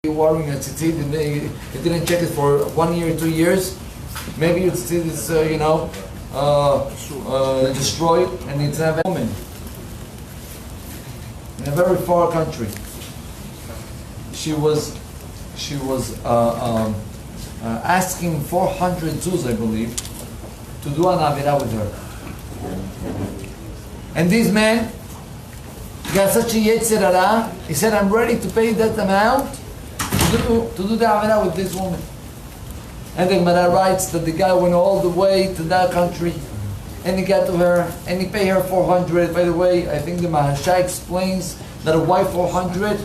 wearing a tzitzit and he didn't check it for 1 year, 2 years, maybe your tzitzit is, destroyed and it's a woman in a very far country. She was asking 400 zuz, I believe, to do an Aventura with her. And this man got such a yetzer hara, he said, I'm ready to pay that amount to do the Aventura with this woman. And the Gemara writes that the guy went all the way to that country and he got to her and he paid her 400. By the way, I think the Mahasha explains that why 400?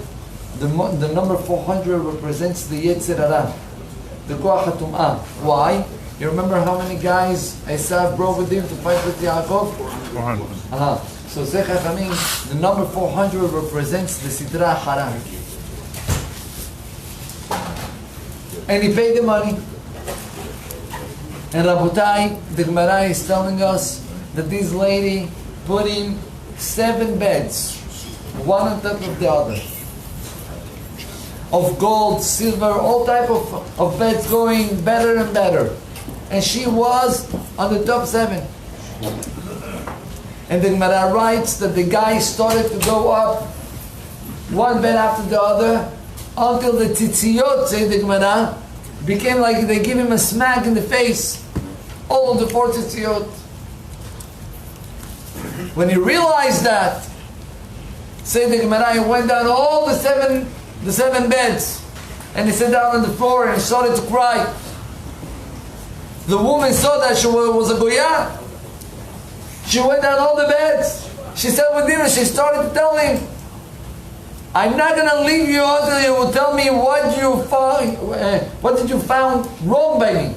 The number 400 represents the yetzer hara, the koach hatum'ah. Why? You remember how many guys Esav brought with him to fight with Yaakov? 400. So the number 400 represents the sidra hara. And he paid the money. And Rabotai, the Gemara is telling us that this lady put in 7 beds, one on top of the other, of gold, silver, all type of beds, going better and better. And she was on the top 7. And the Gemara writes that the guy started to go up one bed after the other until the tzitziyot, say the Gemara, became like they give him a smack in the face. All of the 4 tzitziyot. When he realized that, say the Gemara, he went down all the seven beds and he sat down on the floor and started to cry. The woman saw that she was a goya. She went down all the beds. She sat with him and she started to tell him, I'm not going to leave you until you will tell me what did you found wrong by me.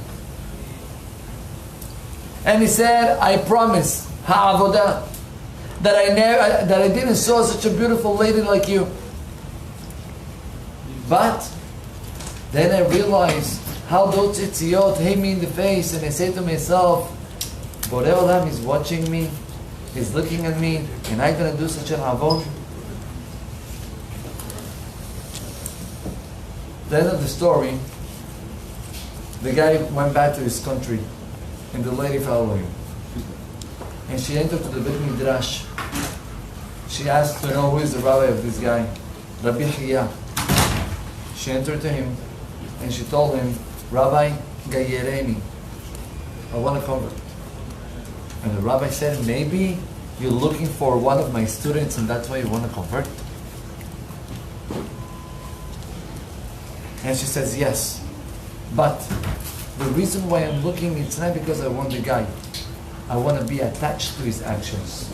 And he said, I promise, ha'avodah, that I didn't saw such a beautiful lady like you. But then I realized how those tzitziyot hit me in the face, and I say to myself, Borei Olam is watching me, he's looking at me, and I'm going to do such an avon. The end of the story, the guy went back to his country, and the lady followed him. And she entered to the Beit Midrash. She asked to know who is the rabbi of this guy, Rabbi. She entered to him, and she told him, Rabbi, Gayereni, I want to convert. And the rabbi said, maybe you're looking for one of my students and that's why you want to convert? And she says, yes. But the reason why I'm looking, it's not because I want the guy. I want to be attached to his actions.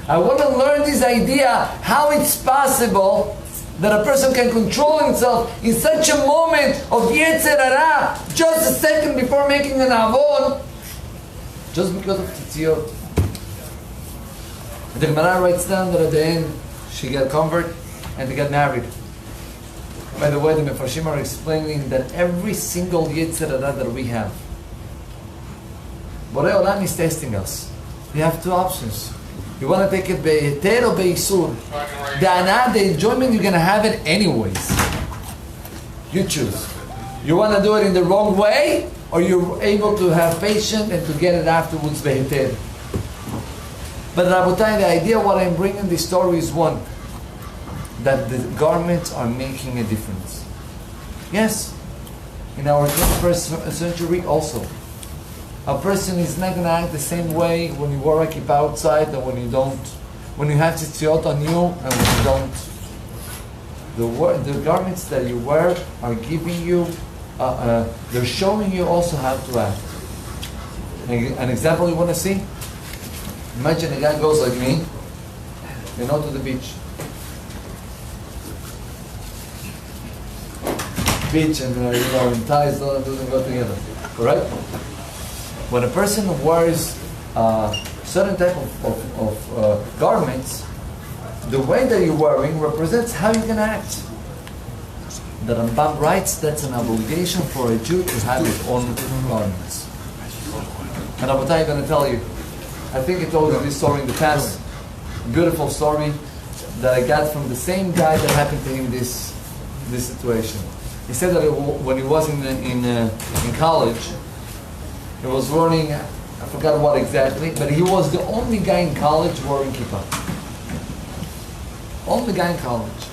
I want to learn this idea, how it's possible that a person can control himself in such a moment of yetzer hara, just a second before making an avon, just because of tzitziyot. The Gemara writes down that at the end, she got converted and they got married. By the way, the Mefarshim are explaining that every single yetzer hara that we have, Borei Olam is testing us. You have 2 options. You want to take it be'heter or be'isur. The enjoyment, you're going to have it anyways. You choose. You want to do it in the wrong way, or you're able to have patience and to get it afterwards be'heter. But Rabotai, the idea what I'm bringing this story is one, that the garments are making a difference. Yes, in our 21st century also. A person is not going to act the same way when you wear a kippah outside and when you don't. When you have tzitziyot on you and when you don't. The garments that you wear are giving you, they're showing you also how to act. An example you want to see? Imagine a guy goes like me, to the beach. Beach and and ties doesn't go together, correct? When a person wears certain type of garments, the way that you're wearing represents how you can act. The Rambam writes that's an obligation for a Jew to have his own garments. And I'm going to tell you, I think I told you this story in the past, beautiful story that I got from the same guy that happened to him this this situation. He said that when he was in college, he was learning, I forgot what exactly, but he was the only guy in college wearing kippah. Only guy in college.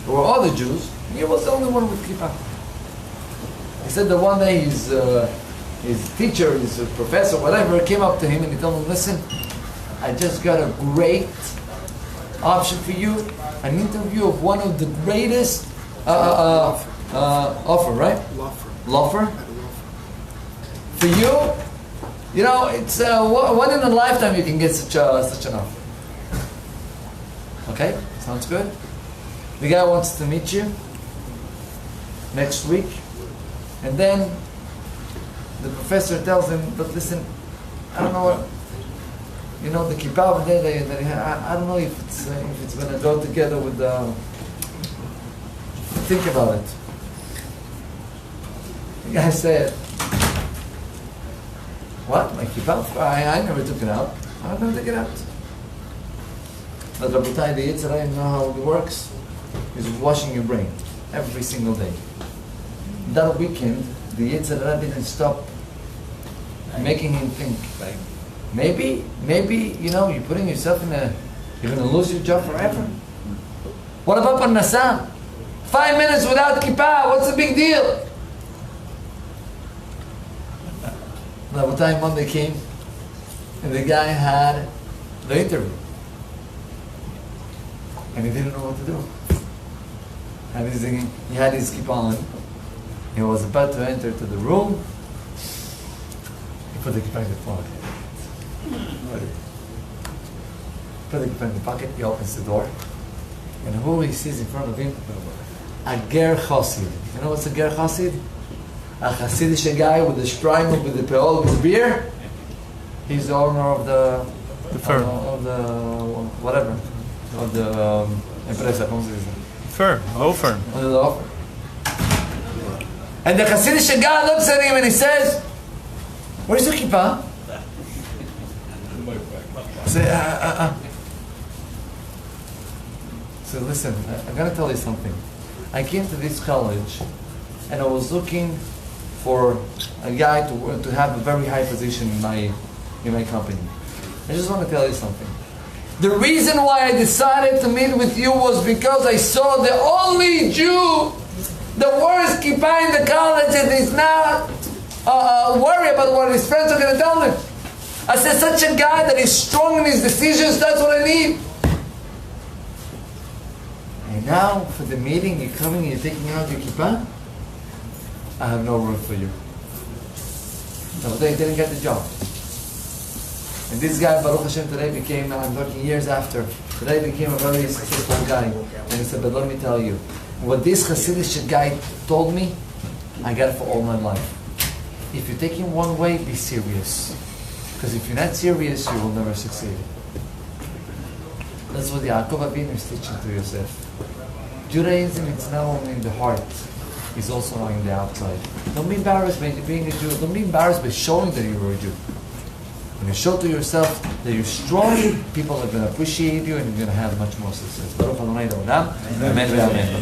There were other Jews, he was the only one with kippah. He said that one day his teacher, his professor, whatever, came up to him and he told him, listen, I just got a great option for you, an interview of one of the greatest offer, right? Lofer. For you, you know, it's one in a lifetime you can get such an offer. Okay, sounds good. The guy wants to meet you next week, and then the professor tells him, but listen, I don't know what, you know, the kippah over there, I don't know if it's going to go together with the, think about it. The guy said, what, my kippah? I never took it out. I'm not going to take it out. But Rabbi, the Yetzer Hara, you know how it works? Is washing your brain every single day. That weekend, the Yetzer Hara didn't stop making him think. Maybe, you know, you're putting yourself you're going to lose your job forever. What about Parnassah? 5 minutes without kippah, what's the big deal? Rabbi, Monday came, and the guy had the interview. And he didn't know what to do. And he had his kippah on. He was about to enter to the room. He put the kippah in the pocket. Put the kippah in the pocket. He opens the door. And who he sees in front of him? A ger chassid. You know what's a ger chassid? A Hasidic guy with the Spreimel, with the peol, with the beer. He's the owner of the firm. Of the whatever. Of the empresa, ¿cómo se dice? Firm, firm. Of the offer. And the Hasidic guy looks at him and he says, where's your kippah? Say, So listen, I'm going to tell you something. I came to this college and I was looking for a guy to have a very high position in my company. I just want to tell you something. The reason why I decided to meet with you was because I saw the only Jew, the worst kippah in the college, and he's not worried about what his friends are going to tell him. I said, such a guy that is strong in his decisions, that's what I need. And now, for the meeting, you're coming and you're taking out your kippah? I have no room for you. So they didn't get the job. And this guy, Baruch Hashem, today became, I'm talking years after, today became a very successful guy. And he said, but let me tell you, what this Hasidic guy told me, I got it for all my life. If you're taking one way, be serious. Because if you're not serious, you will never succeed. That's what Yaakov Avinu is teaching to Yosef. Judaism, it's not only in the heart, it's also in the outside. Don't be embarrassed by being a Jew. Don't be embarrassed by showing that you're a Jew. When you show to yourself that you're strong, people are going to appreciate you and you're going to have much more success. Baruch Adonai Le'olam. Amen. Amen.